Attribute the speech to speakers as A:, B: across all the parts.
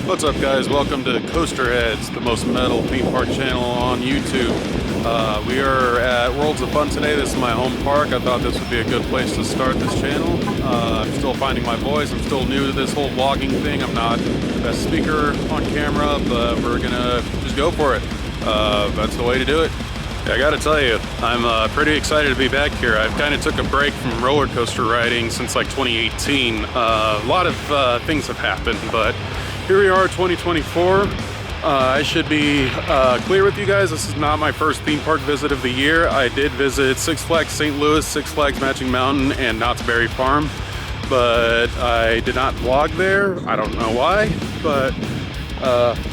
A: What's up, guys? Welcome to Coasterhedds, the most metal theme park channel on YouTube. We are at Worlds of Fun today. This is my home park. I thought this would be a good place to start this channel. I'm still finding my voice. I'm still new to this whole vlogging thing. I'm not the best speaker on camera, but we're gonna just go for it. That's the way to do it. I gotta tell you, I'm pretty excited to be back here. I've kind of took a break from roller coaster riding since like 2018. A lot of things have happened, but here we are, 2024. I should be clear with you guys. This is not my first theme park visit of the year. I did visit Six Flags St. Louis, Six Flags Magic Mountain, and Knott's Berry Farm, but I did not vlog there. I don't know why, but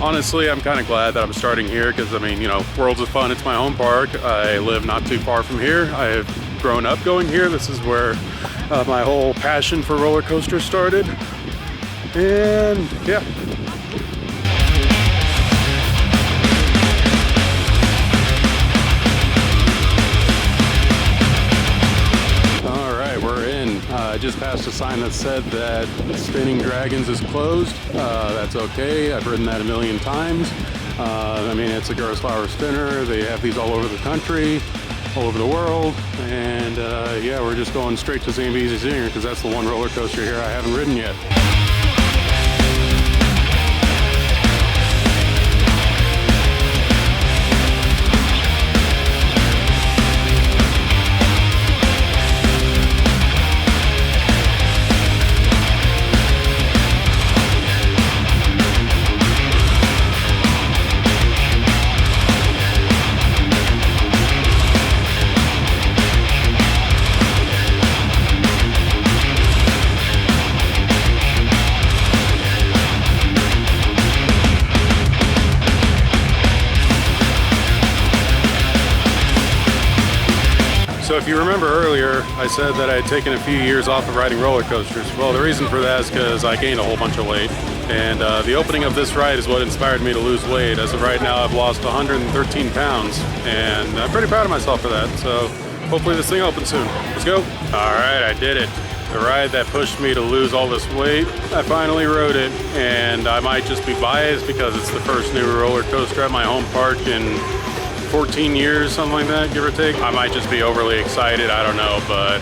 A: honestly, I'm kind of glad that I'm starting here because, I mean, you know, Worlds of Fun, it's my home park. I live not too far from here. I have grown up going here. This is where my whole passion for roller coasters started. And yeah. I just passed a sign that said that Spinning Dragons is closed. That's okay. I've ridden that a million times. I mean, it's a gross flower spinner. They have these all over the country, all over the world. And yeah, we're just going straight to Zambezi Zinger because that's the one roller coaster here I haven't ridden yet. So if you remember earlier, I said that I had taken a few years off of riding roller coasters. Well, the reason for that is because I gained a whole bunch of weight. And the opening of this ride is what inspired me to lose weight. As of right now, I've lost 113 pounds. And I'm pretty proud of myself for that. So hopefully this thing opens soon. Let's go. All right, I did it. The ride that pushed me to lose all this weight, I finally rode it. And I might just be biased because it's the first new roller coaster at my home park in 14 years, something like that, give or take. I might just be overly excited, I don't know, but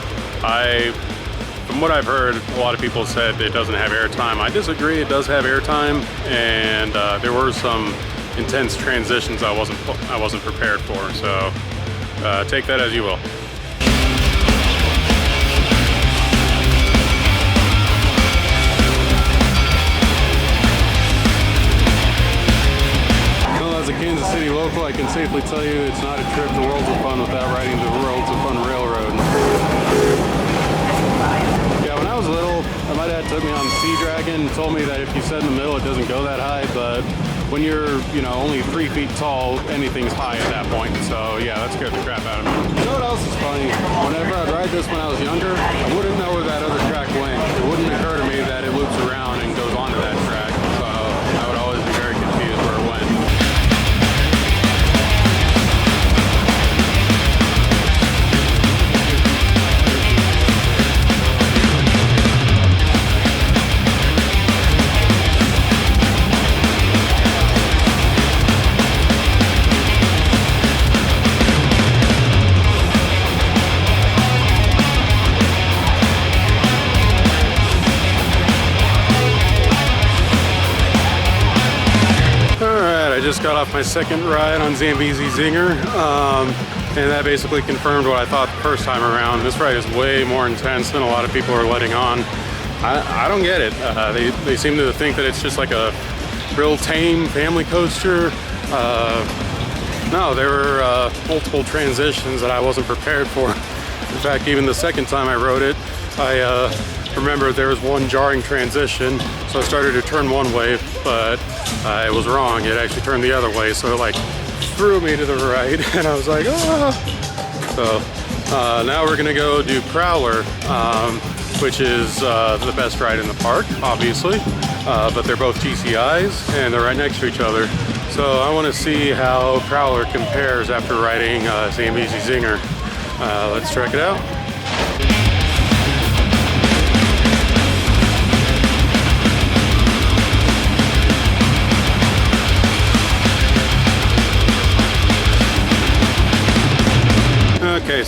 A: from what I've heard, a lot of people said it doesn't have airtime. I disagree, it does have airtime, and there were some intense transitions I wasn't prepared for, so take that as you will. As a Kansas City local, I can safely tell you it's not a trip to Worlds of Fun without riding the Worlds of Fun Railroad. Yeah, when I was little, my dad took me on Sea Dragon and told me that if you sit in the middle, it doesn't go that high, but when you're, you know, only 3 feet tall, anything's high at that point. So yeah, that scared the crap out of me. You know what else is funny? Whenever I'd ride this when I was younger, I wouldn't know where that other track went. It wouldn't occur to me that it loops around and goes onto that track. So I would always be very confused where it went. I just got off my second ride on Zambezi Zinger, and that basically confirmed what I thought the first time around. This ride is way more intense than a lot of people are letting on. I don't get it. They seem to think that it's just like a real tame family coaster. No, there were multiple transitions that I wasn't prepared for. In fact, even the second time I rode it, I remember there was one jarring transition, so I started to turn one way, but I was wrong. It actually turned the other way, so it like threw me to the right, and I was like, ah! So now we're gonna go do Prowler, which is the best ride in the park, obviously, but they're both GCIs, and they're right next to each other. So I wanna see how Prowler compares after riding Zambezi Zinger. Let's check it out.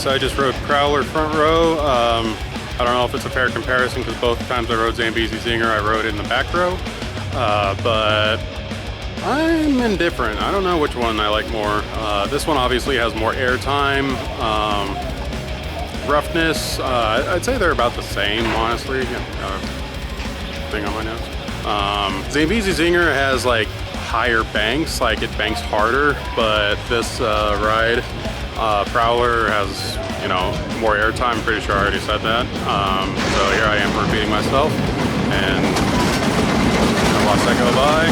A: so I just rode Prowler front row. I don't know if it's a fair comparison because both times I rode Zambezi Zinger, I rode in the back row. But I'm indifferent. I don't know which one I like more. This one obviously has more airtime. Roughness, I'd say they're about the same, honestly. Thing on my nose. Zambezi Zinger has like higher banks, like it banks harder, but this ride, Prowler has, you know, more airtime. Pretty sure I already said that. So here I am repeating myself, and I watch that go by.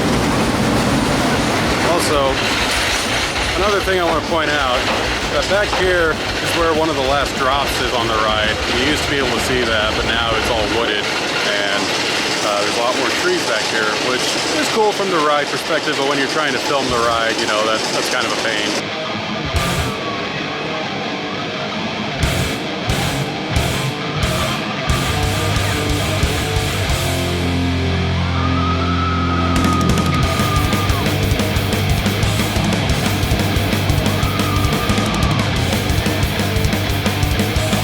A: Also, another thing I want to point out, that back here is where one of the last drops is on the ride. You used to be able to see that, but now it's all wooded, and there's a lot more trees back here, which is cool from the ride perspective, but when you're trying to film the ride, you know, that's kind of a pain.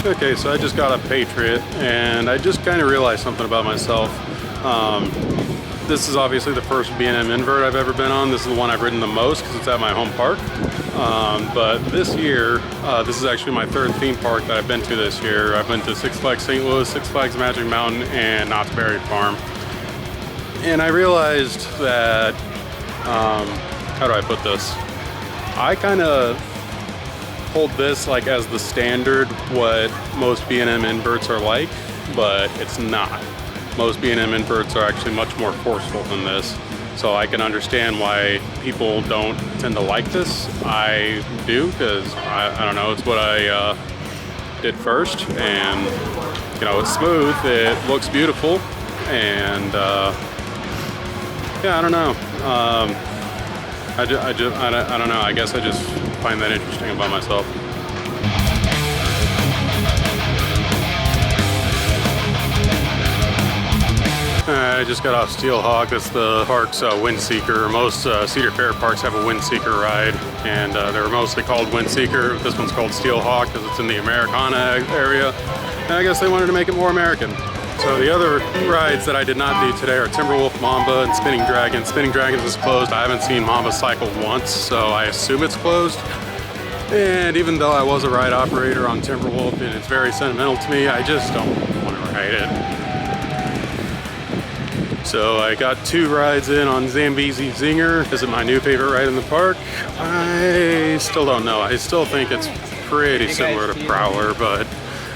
A: Okay, so I just got a Patriot, and I just kind of realized something about myself. This is obviously the first B&M invert I've ever been on. This is the one I've ridden the most because it's at my home park. But this year, this is actually my third theme park that I've been to this year. I've been to Six Flags St. Louis, Six Flags Magic Mountain, and Knott's Berry Farm. And I realized that, how do I put this? I kind of hold this like as the standard what most B&M inverts are like, but it's not. Most B&M inverts are actually much more forceful than this, so I can understand why people don't tend to like this. I do, because I don't know, it's what I did first, and you know, it's smooth, it looks beautiful, and yeah, I don't know. I don't know, I guess I just find that interesting about myself. I just got off Steel Hawk. That's the park's wind seeker. Most Cedar Fair parks have a wind seeker ride, and they're mostly called wind seeker. This one's called Steel Hawk because it's in the Americana area, and I guess they wanted to make it more American. So the other rides that I did not do today are Timberwolf, Mamba, and Spinning Dragon. Spinning Dragons is closed. I haven't seen Mamba cycle once, so I assume it's closed. And even though I was a ride operator on Timberwolf and it's very sentimental to me, I just don't want to ride it. So I got 2 rides in on Zambezi Zinger. This is my new favorite ride in the park. I still don't know. I still think it's pretty similar to Prowler, but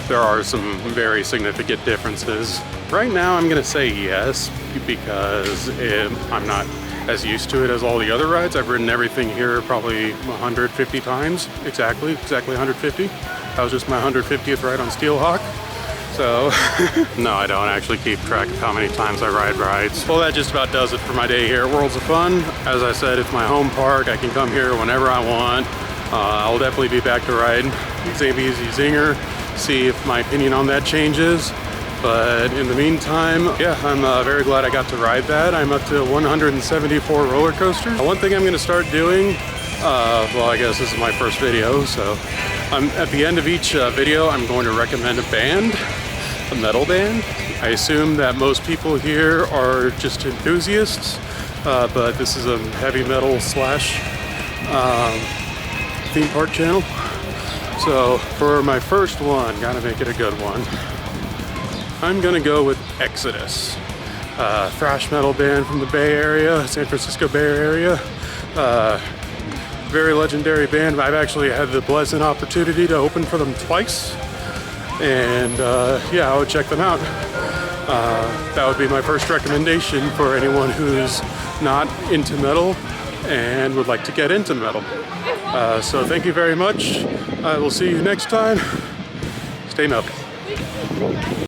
A: there are some very significant differences. Right now I'm gonna say yes, because I'm not as used to it as all the other rides. I've ridden everything here probably 150 times, exactly 150. That was just my 150th ride on Steel Hawk. So, no, I don't actually keep track of how many times I ride rides. Well, that just about does it for my day here at Worlds of Fun. As I said, it's my home park. I can come here whenever I want. I'll definitely be back to ride Zambezi Zinger, see if my opinion on that changes. But in the meantime, yeah, I'm very glad I got to ride that. I'm up to 174 roller coasters. One thing I'm gonna start doing, well, I guess this is my first video, so at the end of each video, I'm going to recommend a band, a metal band. I assume that most people here are just enthusiasts, but this is a heavy metal slash theme park channel. So for my first one, gotta make it a good one, I'm gonna go with Exodus, thrash metal band from the Bay Area, San Francisco Bay Area. Very legendary band. I've actually had the pleasant opportunity to open for them twice, and yeah, I would check them out. That would be my first recommendation for anyone who's not into metal and would like to get into metal. So thank you very much. I will see you next time. Stay metal.